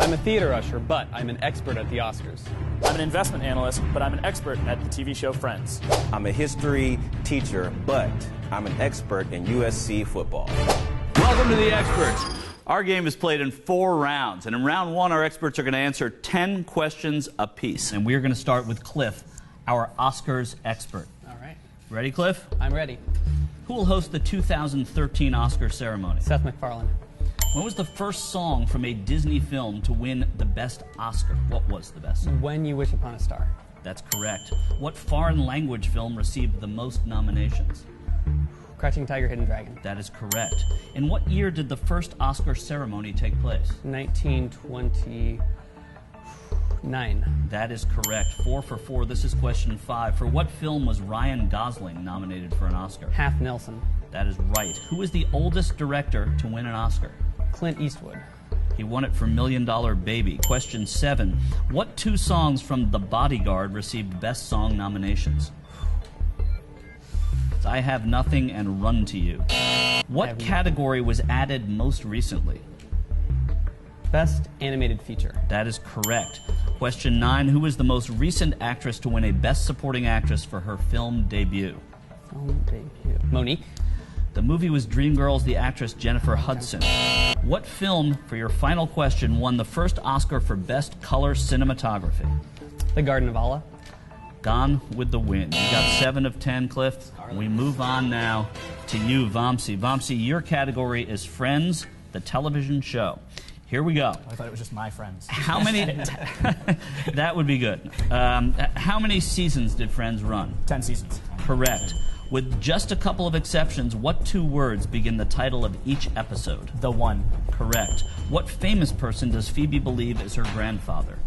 I'm a theater usher, but I'm an expert at the Oscars. I'm an investment analyst, but I'm an expert at the TV show Friends. I'm a history teacher, but I'm an expert in USC football. Welcome to The Experts. Our game is played in 4 rounds, and in round 1, our experts are going to answer 10 questions apiece. And we're going to start with Cliff, our Oscars expert. All right. Ready, Cliff? I'm ready. Who will host the 2013 Oscar ceremony? Seth MacFarlane. What was the first song from a Disney film to win the best Oscar? What was the best song? When You Wish Upon a Star. That's correct. What foreign language film received the most nominations? Crouching Tiger, Hidden Dragon. That is correct. In what year did the first Oscar ceremony take place? 1929. That is correct. 4 for 4. This is question 5. For what film was Ryan Gosling nominated for an Oscar? Half Nelson. That is right. Who is the oldest director to win an Oscar? Clint Eastwood. He won it for Million Dollar Baby. Question 7. What 2 songs from The Bodyguard received Best Song nominations? I Have Nothing and Run to You. What category was added most recently? Best Animated Feature. That is correct. Question 9. Who was the most recent actress to win a Best Supporting Actress for her film debut? Film debut. Monique. The movie was Dreamgirls, the actress Jennifer Hudson. What film, for your final question, won the first Oscar for Best Color Cinematography? The Garden of Allah. Gone with the Wind. You got 7 of 10, Cliff. We move on now to you, Vamsi. Vamsi, your category is Friends, the television show. Here we go. I thought it was just my friends. How many... That would be good. How many seasons did Friends run? 10 seasons. Correct. With just a couple of exceptions, what 2 words begin the title of each episode? The One. Correct. What famous person does Phoebe believe is her grandfather?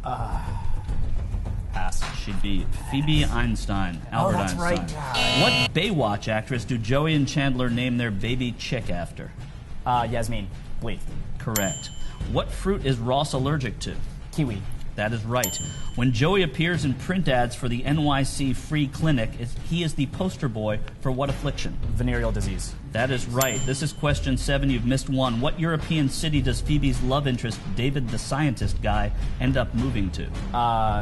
Pass. She'd be Phoebe Einstein, Albert that's Einstein. right. What Baywatch actress do Joey and Chandler name their baby chick after? Yasmin. Bleed. Correct. What fruit is Ross allergic to? Kiwi. That is right. When Joey appears in print ads for the NYC Free Clinic, he is the poster boy for what affliction? Venereal disease. That is right. This is question 7. You've missed 1. What European city does Phoebe's love interest, David the scientist guy, end up moving to?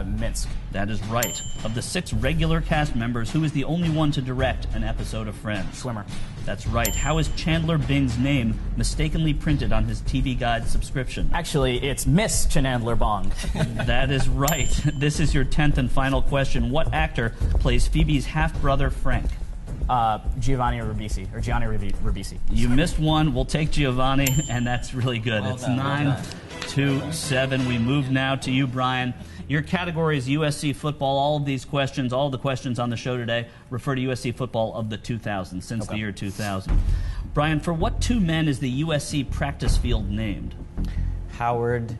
Minsk. That is right. Of the 6 regular cast members, who is the only one to direct an episode of Friends? Schwimmer. That's right. How is Chandler Bing's name mistakenly printed on his TV Guide subscription? Actually, it's Miss Chandler Bong. That is right. This is your 10th and final question. What actor plays Phoebe's half-brother Frank? Giovanni Ribisi. You missed 1. We'll take Giovanni, and that's really good. It's 9 to 7. We move now to you, Brian. Your category is USC football. All of these questions, all of the questions on the show today, refer to USC football of the 2000s, since the year 2000. Brian, for what 2 men is the USC practice field named? Howard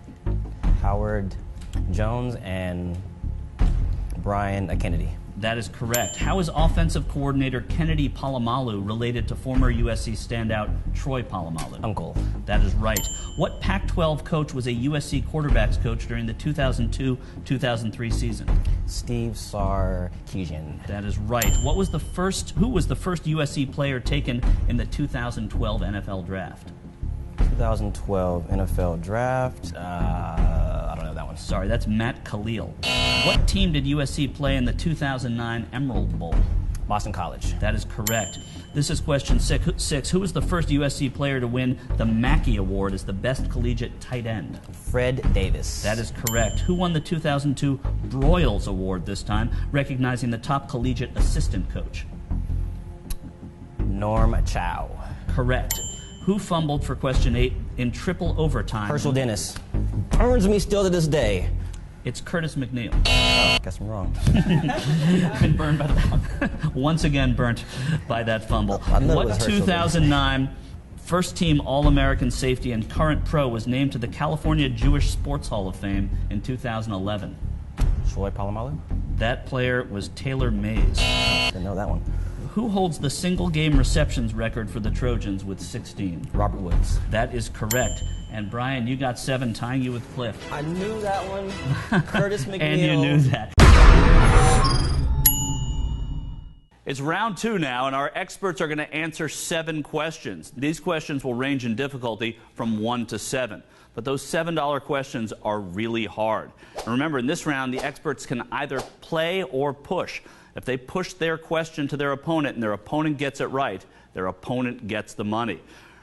Jones and Brian Kennedy. That is correct. How is offensive coordinator Kennedy Palomalu related to former USC standout Troy Polamalu? Uncle. That is right. What Pac-12 coach was a USC quarterbacks coach during the 2002-2003 season? Steve Sarkisian. That is right. Who was the first USC player taken in the 2012 NFL draft? 2012 NFL draft. I don't know that one. Sorry, that's Matt Khalil. What team did USC play in the 2009 Emerald Bowl? Boston College. That is correct. This is question 6. Who was the first USC player to win the Mackey Award as the best collegiate tight end? Fred Davis. That is correct. Who won the 2002 Broyles Award this time, recognizing the top collegiate assistant coach? Norm Chow. Correct. Who fumbled for question 8 in triple overtime? Herschel Dennis. Burns me still to this day. It's Curtis McNeil. Guess I'm wrong. Been burned by the fumble. Once again burnt by that fumble. What 2009 first-team All-American safety and current pro was named to the California Jewish Sports Hall of Fame in 2011? Troy Polamalu? That player was Taylor Mays. Didn't know that one. Who holds the single-game receptions record for the Trojans with 16? Robert Woods. That is correct. And Brian, you got 7, tying you with Cliff. I knew that one. Curtis McNeil. And you knew that. It's round 2 now, and our experts are going to answer 7 questions. These questions will range in difficulty from 1 to 7. But those $7 questions are really hard. And remember, in this round, the experts can either play or push. If they push their question to their opponent and their opponent gets it right, their opponent gets the money.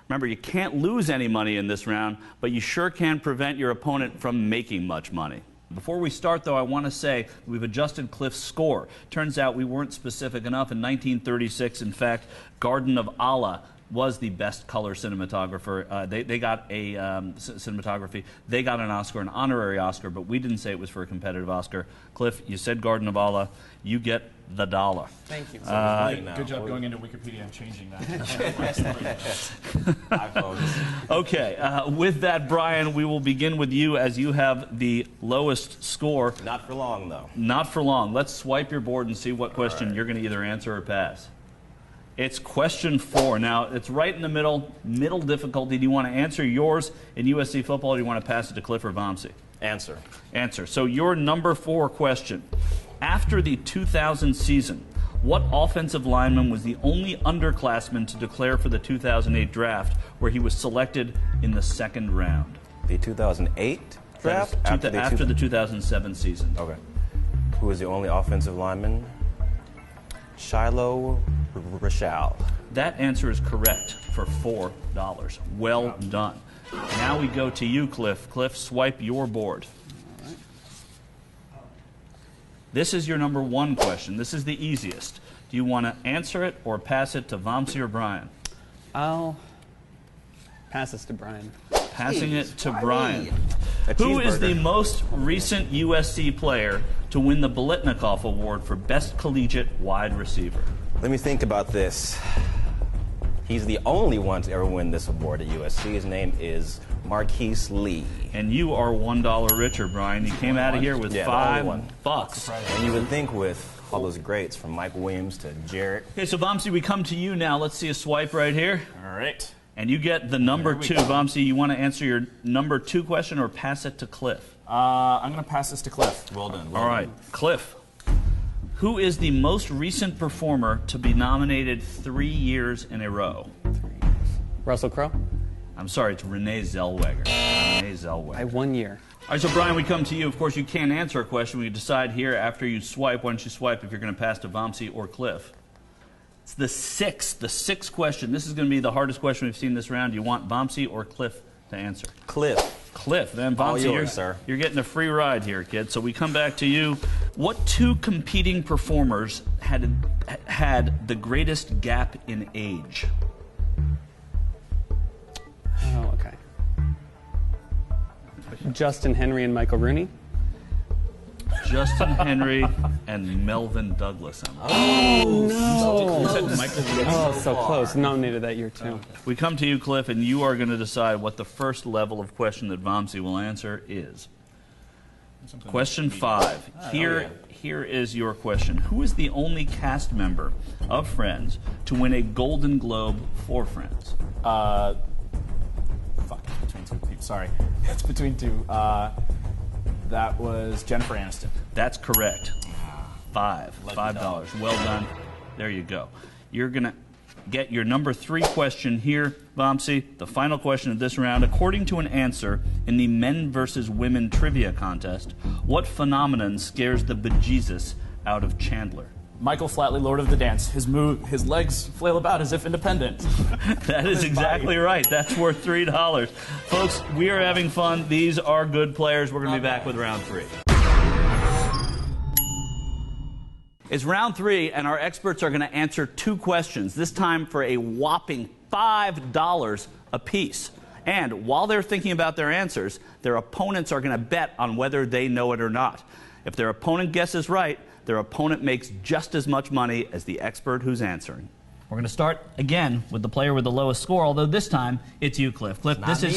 Remember, you can't lose any money in this round, but you sure can prevent your opponent from making much money. Before we start, though, I want to say we've adjusted Cliff's score. Turns out we weren't specific enough. In 1936, in fact, Garden of Allah was the best color cinematographer. They got a cinematography. They got an Oscar, an honorary Oscar, but we didn't say it was for a competitive Oscar. Cliff, you said Garden of Allah. You get the dollar. Thank you. Good job going into Wikipedia and changing that. Okay, with that, Brian, we will begin with you as you have the lowest score. Not for long, though. Not for long. Let's swipe your board and see what question you're going to either answer or pass. It's question 4. Now, it's right in the middle difficulty. Do you want to answer yours in USC football, or do you want to pass it to Cliff or Vamsi? Answer. Answer. So your number 4 question. After the 2000 season, what offensive lineman was the only underclassman to declare for the 2008 draft, where he was selected in the 2nd round? The 2008 draft? After the 2007 season. Okay. Who was the only offensive lineman? Shiloh Rachal. That answer is correct for $4. Well done. Now we go to you, Cliff. Cliff, swipe your board. All right. This is your number 1 question. This is the easiest. Do you want to answer it or pass it to Vamsi or Brian? I'll pass this to Brian. Passing it to Brian. Who is the most recent USC player to win the Biletnikoff Award for Best Collegiate Wide Receiver? Let me think about this. He's the only one to ever win this award at USC. His name is Marquise Lee. And you are $1 richer, Brian. You came out of here with $5. And you would think with all those greats from Mike Williams to Jarrett. Okay, so Vamsi, we come to you now. Let's see a swipe right here. All right. And you get the number 2. Vamsi, you want to answer your number 2 question or pass it to Cliff? I'm going to pass this to Cliff. Well done. All right, Cliff. Who is the most recent performer to be nominated 3 years in a row? Russell Crowe? I'm sorry, it's Renee Zellweger. Renee Zellweger. I have 1 year. All right, so Brian, we come to you. Of course, you can't answer a question. We decide here after you swipe. Why don't you swipe if you're going to pass to Vamsi or Cliff? It's the sixth question. This is going to be the hardest question we've seen this round. Do you want Vamsi or Cliff to answer? Cliff. Cliff. Then All Vamsi, yours, sir. You're getting a free ride here, kid. So we come back to you. What 2 competing performers had the greatest gap in age? Oh, okay. Justin Henry and Michael Rooney? Justin Henry and Melvin Douglas. Oh, no. You said Michael Williams. Oh, so close. Nominated that year, too. We come to you, Cliff, and you are going to decide what the first level of question that Vamsi will answer is. Question 5. Here is your question. Who is the only cast member of Friends to win a Golden Globe for Friends? Between 2 people. Sorry. It's between 2. That was Jennifer Aniston. That's correct. $5. Well done. There you go. You're going to get your number 3 question here, Vamsi. The final question of this round. According to an answer in the men versus women trivia contest, what phenomenon scares the bejesus out of Chandler? Michael Flatley, Lord of the Dance. His legs flail about as if independent. That is exactly right. That's worth $3. Folks, we are having fun. These are good players. We're going to be back with round 3. It's round 3, and our experts are going to answer 2 questions, this time for a whopping $5 apiece. And while they're thinking about their answers, their opponents are going to bet on whether they know it or not. If their opponent guesses right, their opponent makes just as much money as the expert who's answering. We're going to start again with the player with the lowest score, although this time it's you, Cliff. Cliff, this is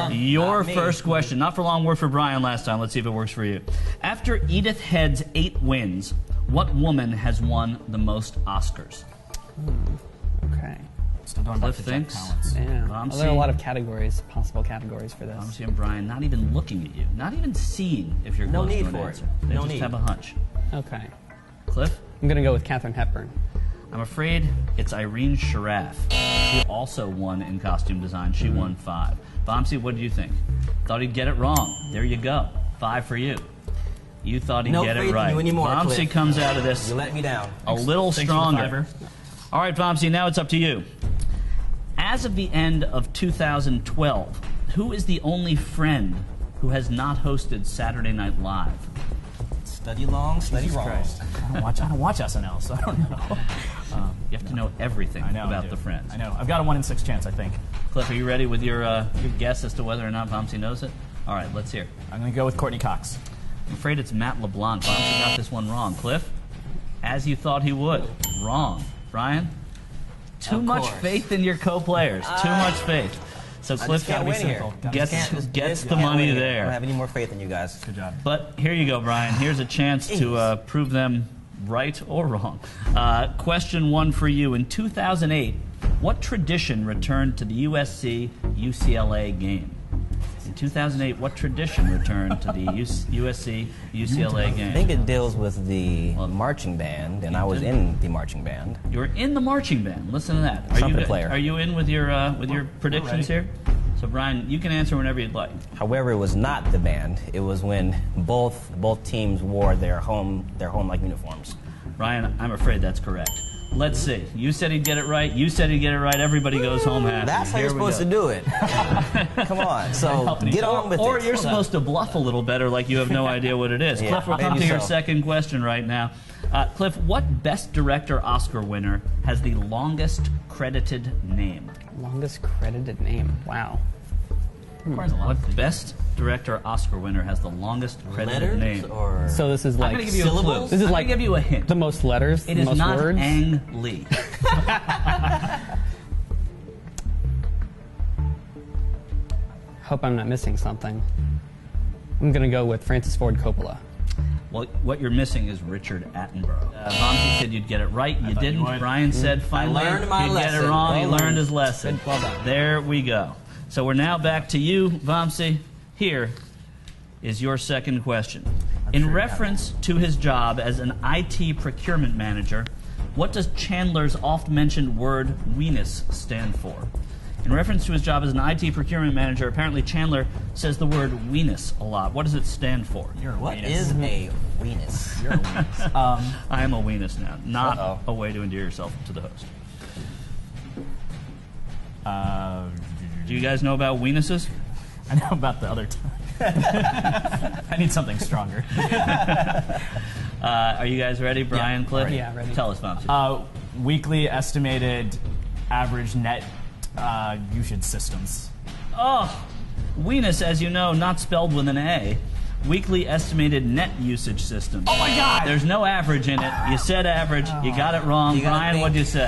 your first question. Not for long, worked for Brian last time. Let's see if it works for you. After Edith Head's 8 wins, what woman has won the most Oscars? Okay. Still going Cliff back to thinks. Jack Palance. Yeah. Vamsi. Well, there are a lot of categories, possible categories for this. Vamsi and Brian not even looking at you, not even seeing if you're close to an answer. They just have a hunch. Okay. Cliff? I'm going to go with Katharine Hepburn. I'm afraid it's Irene Sharaf. She also won in costume design. She won 5. Vamsi, what did you think? Thought he'd get it wrong. There you go. 5 for you. You thought he'd get it right. Vamsi comes out of this You let me down. a little stronger. All right, Vamsi, now it's up to you. As of the end of 2012, who is the only friend who has not hosted Saturday Night Live? Study long, study wrong. I don't watch SNL, so I don't know. You have to know everything about the friends. I know. I've got a 1 in 6 chance, I think. Cliff, are you ready with your guess as to whether or not Vamsi knows it? All right, let's hear. I'm going to go with Courtney Cox. I'm afraid it's Matt LeBlanc. Vamsi got this one wrong. Cliff, as you thought he would. Wrong. Brian, too much faith in your co-players. Too much faith. So Cliff gets the money there. I don't have any more faith in you guys. Good job. But here you go, Brian. Here's a chance to prove them right or wrong. Question 1 for you. In 2008, what tradition returned to the USC-UCLA game? In 2008, what tradition returned to the USC-UCLA game? I think it deals with the marching band, and I was in the marching band. You were in the marching band. Listen to that. Trumpet player. Are you in with your predictions here? So Brian, you can answer whenever you'd like. However, it was not the band. It was when both teams wore their home-like uniforms. Brian, I'm afraid that's correct. Let's see. You said he'd get it right. You said he'd get it right. Everybody goes home happy. That's how you're supposed to do it. Come on. So get on with it. Or you're supposed to bluff a little better like you have no idea what it is. Yeah, Cliff, we'll come to your second question right now. Cliff, what Best Director Oscar winner has the longest credited name? Longest credited name. Wow. What Best Director Oscar winner has the longest credited name? Or So this is I'm like going to give you a clue. This is I'm like going to give you a hint. the most letters, It the is most not words. Ang Lee. Hope I'm not missing something. I'm gonna go with Francis Ford Coppola. Well, what you're missing is Richard Attenborough. Vamsi said you'd get it right. You didn't. you would. Brian said finally learned my he'd get it lesson. wrong. He Well learned done. his lesson. Well done. There we go. So we're now back to you, Vamsi. Here is your second question. In reference to his job as an IT procurement manager, what does Chandler's oft-mentioned word weenus stand for? In reference to his job as an IT procurement manager, apparently Chandler says the word weenus a lot. What does it stand for? what is a weenus? You're a weenus. I am a weenus now, not a way to endear yourself to the host. Do you guys know about weenuses? I know about the other time. I need something stronger. Are you guys ready, Brian, Cliff? ready. Yeah, ready. Tell us, Vamsi. Weekly estimated average net usage systems. Oh, weenus, as you know, not spelled with an A. Weekly estimated net usage system. Oh my God! There's no average in it. You said average. You got it wrong. Brian, what'd you say?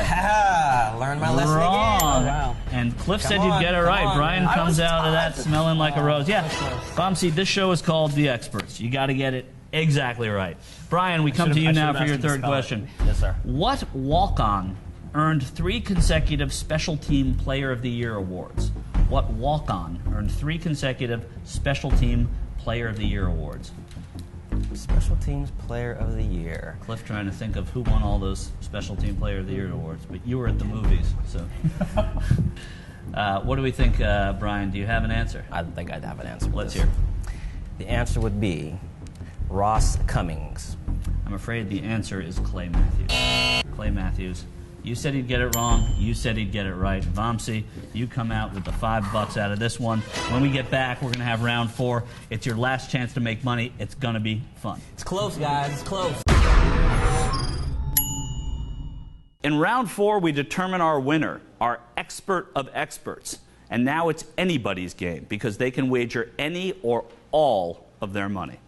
Learn my lesson Wrong. again. Wow. And Cliff said Come you'd on, get it come right. on, Brian man. comes out of that smelling like a rose. Yeah. Vamsi, this show is called The Experts. You got to get it exactly right. Brian, we come to you now for your third question. Yes, sir. What walk-on earned 3 consecutive Special Team Player of the Year awards? What walk-on earned 3 consecutive Special Team Player of the Year awards? Special Teams Player of the Year. Cliff trying to think of who won all those Special Team Player of the Year awards, but you were at the movies, so. What do we think, Brian? Do you have an answer? I think I'd have an answer. for Let's this. hear. The answer would be Ross Cummings. I'm afraid the answer is Clay Matthews. Clay Matthews. You said he'd get it wrong. You said he'd get it right. Vamsi, you come out with the $5 out of this one. When we get back, we're going to have round 4. It's your last chance to make money. It's going to be fun. It's close, guys. It's close. In round 4, we determine our winner, our expert of experts. And now it's anybody's game because they can wager any or all of their money.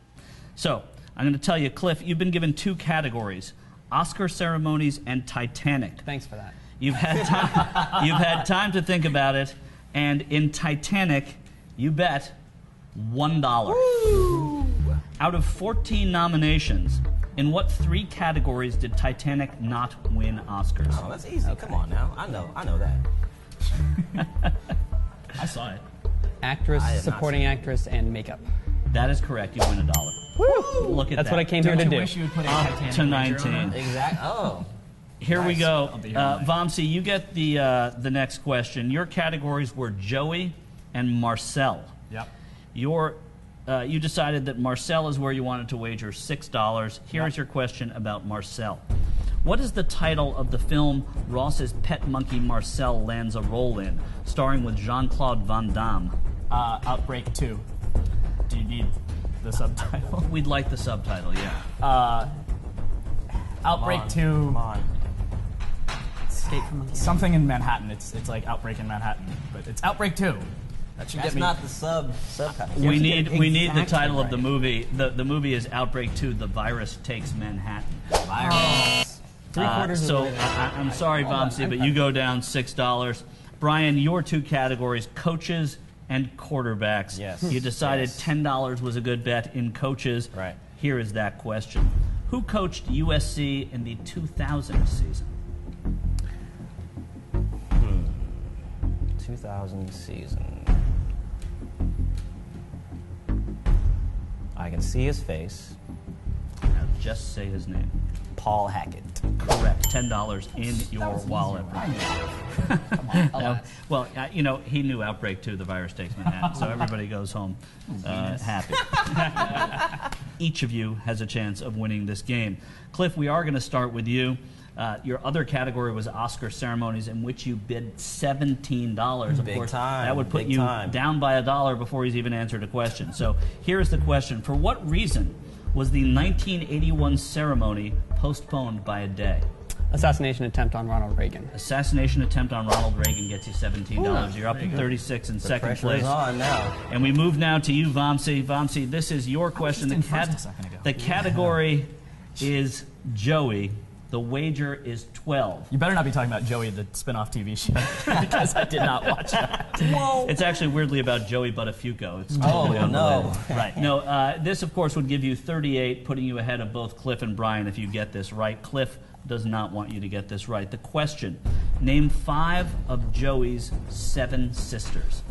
So, I'm going to tell you, Cliff, you've been given 2 categories. Oscar ceremonies and Titanic. Thanks for that. You've had time to think about it, and in Titanic, you bet $1. Woo! Out of 14 nominations, in what 3 categories did Titanic not win Oscars? Oh, that's easy. Come on now. I know that. I saw it. Actress, I have not supporting actress, and makeup. That is correct. You win $1. Woo! Look at That's that. what I came here to Don't do. you wish you would put a Up Titanic to wager 19. on that? Exactly. Oh. Here we go. I'll be here all night. Vamsi, you get the next question. Your categories were Joey and Marcel. Yep. You decided that Marcel is where you wanted to wager $6. Here is your question about Marcel. What is the title of the film Ross's pet monkey Marcel lands a role in, starring with Jean-Claude Van Damme? Outbreak 2. Do you need the subtitle? We'd like the subtitle, yeah. Outbreak 2. Come on. Escape from Monkey Something in Manhattan. It's like Outbreak in Manhattan, but it's Outbreak 2. That should That's get me. not the subtitle. We need the exactly title of the right. movie. The movie is Outbreak 2, The Virus Takes Manhattan. Virus. Three-quarters of the So way there. I'm sorry, Vamsi, but you go down $6. Brian, your two categories, coaches and quarterbacks. Yes. You decided Yes. $10 was a good bet in coaches. Right. Here is that question. Who coached USC in the 2000 season? 2000 season. I can see his face. Now just say his name. Paul Hackett. Correct. $10 in your wallet. Well, he knew Outbreak 2, The Virus Takes Manhattan, so everybody goes home happy. Each of you has a chance of winning this game. Cliff, we are going to start with you. Your other category was Oscar ceremonies, in which you bid $17. Of Big course, time, that would put big you time. down by $1 before he's even answered a question. So here's the question. For what reason was the 1981 ceremony postponed by a day? Assassination attempt on Ronald Reagan. Assassination attempt on Ronald Reagan gets you $17. You're up to 36 in second Pressure place. is on now. And we move now to you, Vamsi. Vamsi, this is your question. just in first a second ago. The category is Joey. The wager is 12. You better not be talking about Joey, the spin-off TV show, because I did not watch that. It's actually weirdly about Joey Buttafuoco. It's totally unrelated. no. Right. No, this, of course, would give you 38, putting you ahead of both Cliff and Brian if you get this right. Cliff does not want you to get this right. The question, name 5 of Joey's 7 sisters.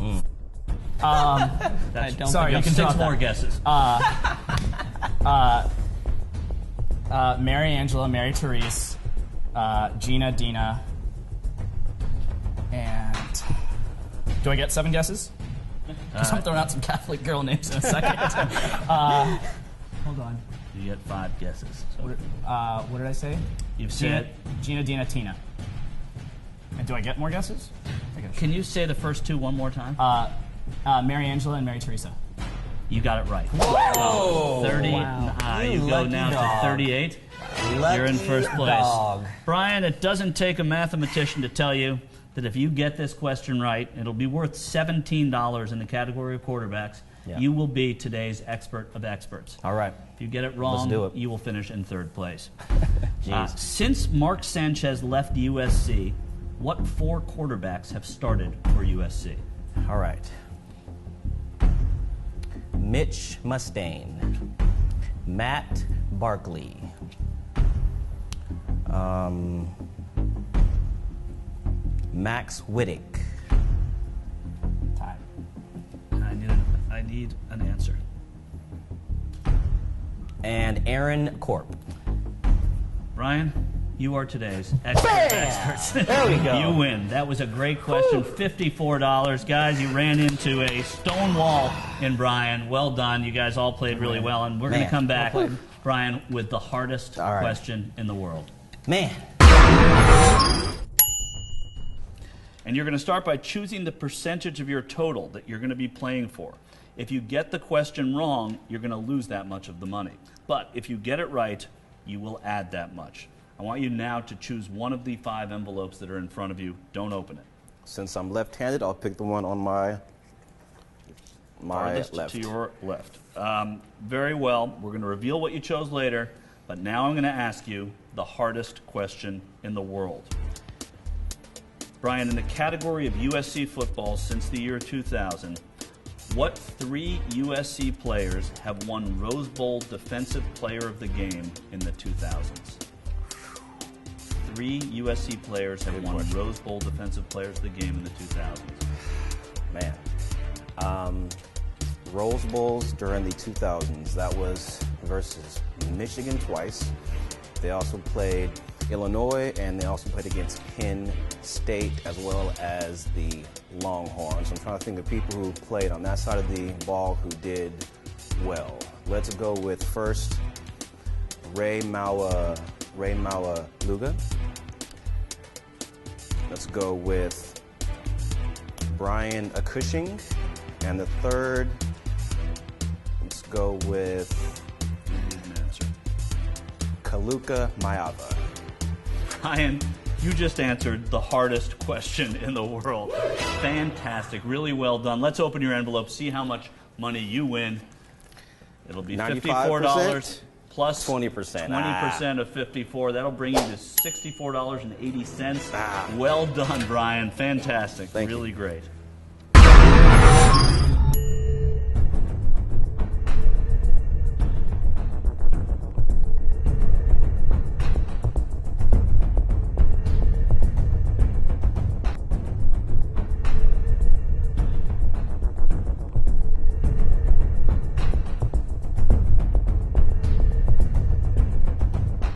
I don't Sorry, think you can 6 drop more that. guesses. Mary Angela, Mary Therese, Gina, Dina, and do I get 7 guesses? Because I'm throwing out some Catholic girl names in a second. Hold on. You get 5 guesses. So What did I say? you've said. Gina, Dina, Tina. And do I get more guesses? I guess. Can you say the first 2 one more time? Mary Angela and Mary Teresa. You got it right. Whoa! 30. Wow. You go lucky now dog. to 38. Lucky You're in first place. dog. Brian, it doesn't take a mathematician to tell you that if you get this question right, it'll be worth $17 in the category of quarterbacks. Yeah. You will be today's expert of experts. All right. If you get it wrong, do it. you will finish in 3rd place. Jeez. Since Mark Sanchez left USC, what 4 quarterbacks have started for USC? All right. Mitch Mustaine, Matt Barkley, Max Whittick, Time. I need an answer. and Aaron Corp. Brian, you are today's expert of experts. There we go. You win. That was a great question. $54. Guys, you ran into a stone wall in Brian. Well done. You guys all played really well. And we're going to Man. come back, Brian, with the hardest All right. question in the world. Man. And you're going to start by choosing the percentage of your total that you're going to be playing for. If you get the question wrong, you're going to lose that much of the money. But if you get it right, you will add that much. I want you now to choose one of the 5 envelopes that are in front of you. Don't open it. Since I'm left-handed, I'll pick the one on my Farthest left. to your left. Very well. We're going to reveal what you chose later, but now I'm going to ask you the hardest question in the world. Brian, in the category of USC football since the year 2000, what 3 USC players have won Rose Bowl Defensive Player of the Game in the 2000s? 3 USC players have won Rose Bowl Defensive Players of the Game in the 2000s. Man. Rose Bowls during the 2000s, that was versus Michigan twice. They also played Illinois, and they also played against Penn State as well as the Longhorns. I'm trying to think of people who played on that side of the ball who did well. Let's go with first Ray Maualuga. Let's go with Brian Acushing. And the third, let's go with Kaluka Mayava. Ryan, you just answered the hardest question in the world. Fantastic. Really well done. Let's open your envelope, see how much money you win. It'll be $54 plus 20%. 20% of 54. That'll bring you to $64.80. Well done, Brian. Fantastic. Thank really you. great.